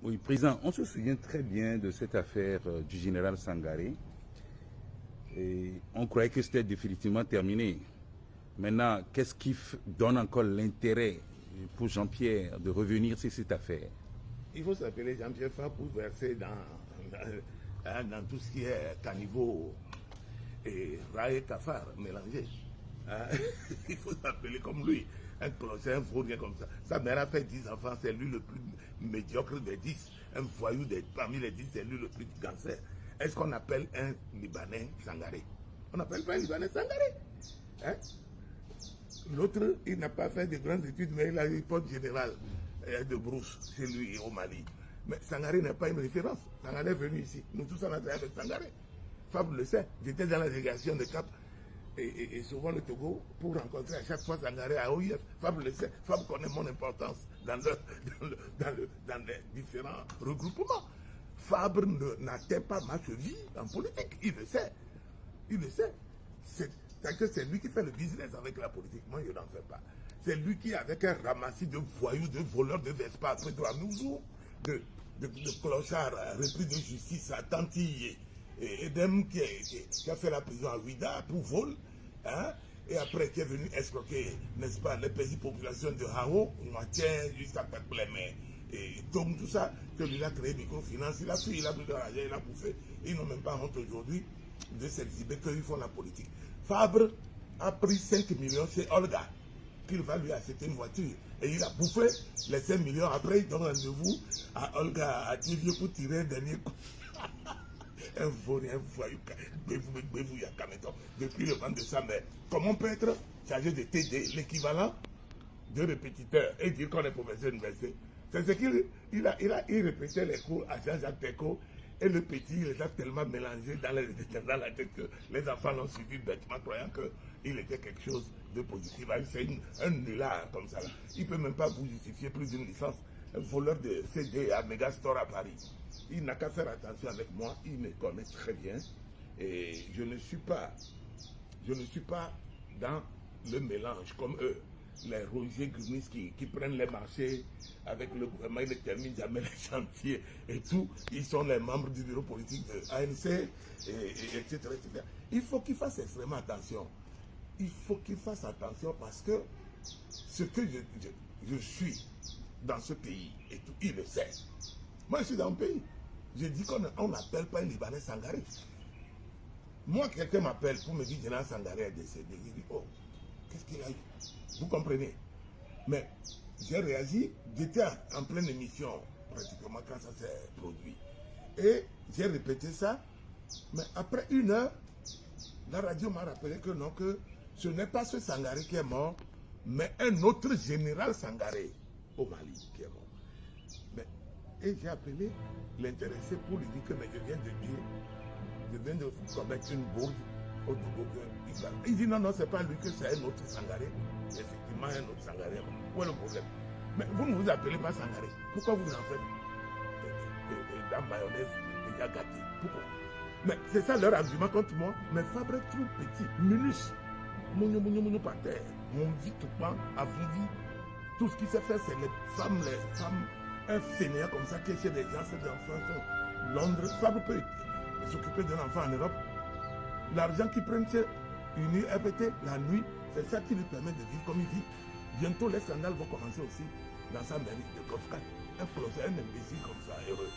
Oui, président, on se souvient très bien de cette affaire du général Sangaré. Et on croyait que c'était définitivement terminé. Maintenant, qu'est-ce qui donne encore l'intérêt pour Jean-Pierre de revenir sur cette affaire? Il faut s'appeler Jean-Pierre Fabre pour verser dans tout ce qui est caniveau et rail et cafard mélangé. Il faut s'appeler comme lui. Un clocher, un fournier comme ça. Sa mère a fait 10 enfants, c'est lui le plus médiocre des 10. Un voyou parmi les 10, c'est lui le plus cancer. Est-ce qu'on appelle un Libanais Sangaré? On n'appelle pas un Libanais Sangaré. Hein? L'autre, il n'a pas fait de grandes études, mais il a eu poste général de brousse chez lui au Mali. Mais Sangaré n'est pas une référence. Sangaré est venu ici. Nous tous, on a travaillé avec Sangaré. Fab le sait. J'étais dans la délégation de Cap et souvent le Togo pour rencontrer à chaque fois Sangaré à OIF. Fab le sait. Fab connaît mon importance dans les différents regroupements. Fabre n'atteint pas ma cheville en politique. Il le sait. Il le sait. C'est lui qui fait le business avec la politique. Moi, je n'en fais pas. C'est lui qui, avec un ramassis de voyous, de voleurs de Vespa, après de Amouzou, de clochards repris de justice à Tantille, et Edem qui a fait la prison à Ouida pour vol, hein, et après qui est venu escroquer, n'est-ce pas, les petites populations de Hao, Moitié, jusqu'à Peplemé, et donc tout ça, que lui a créé microfinance, il a fui, il a pris de l'argent, il a bouffé. Ils n'ont même pas honte aujourd'hui de s'exhiber qu'ils font la politique. Fabre a pris 5 millions chez Olga, qu'il va lui acheter une voiture. Et il a bouffé les 5 millions. Après, il donne rendez-vous à Olga, à Tivio pour tirer un dernier coup. Un voyou, depuis le ventre de sa mère. Comment on peut être chargé de TD, l'équivalent de répétiteur, et dire qu'on est professeur d'université? C'est ce qu'il répétait les cours à Jean-Jacques Teco. Et le petit, il les a tellement mélangés dans la tête que les enfants l'ont suivi bêtement, croyant qu'il était quelque chose de positif. C'est un nulard comme ça. Là. Il ne peut même pas vous justifier plus d'une licence. Un voleur de CD à Megastore à Paris. Il n'a qu'à faire attention avec moi. Il me connaît très bien. Et je ne suis pas dans le mélange comme eux. Les Roger Grimis qui prennent les marchés avec le gouvernement, ils ne terminent jamais les chantiers et tout. Ils sont les membres du bureau politique de ANC, etc., etc. Il faut qu'ils fassent extrêmement attention. Il faut qu'ils fassent attention parce que ce que je suis dans ce pays, et tout, il le sait. Moi, je suis dans un pays. Je dis qu'on n'appelle pas un Libanais Sangaré. Moi, quelqu'un m'appelle pour me dire que Général Sangaré est décédé. Je dis, oh, qu'est-ce qu'il a eu? Vous comprenez? Mais j'ai réagi, j'étais en pleine émission pratiquement quand ça s'est produit. Et j'ai répété ça, mais après 1 heure, la radio m'a rappelé que non, que ce n'est pas ce Sangaré qui est mort, mais un autre général Sangaré au Mali qui est mort. Et j'ai appelé l'intéressé pour lui dire que mais je viens de commettre une bourde au Togo. Il dit non, non, c'est pas lui, que c'est un autre Sangaré. Effectivement, un autre Sangaré. Où est le problème? Mais vous ne vous appelez pas Sangaré. Pourquoi vous en faites de la mayonnaise déjà gâtée? Pourquoi? Mais c'est ça leur argument contre moi. Mais Fabre est trop petit, minus. Mougnou par terre. Mon vie tout le temps, à vous vie. Tout ce qui s'est fait, c'est les femmes, un fainéant comme ça qui est chez des gens, ces enfants sont Londres. Fabre peut s'occuper d'un enfant en Europe. L'argent qu'ils prennent chez Uni RPT la nuit, c'est ça qui lui permet de vivre comme il vit. Bientôt, les scandales vont commencer aussi dans sa mairie de Kofka. Un procès, un imbécile comme ça, heureux.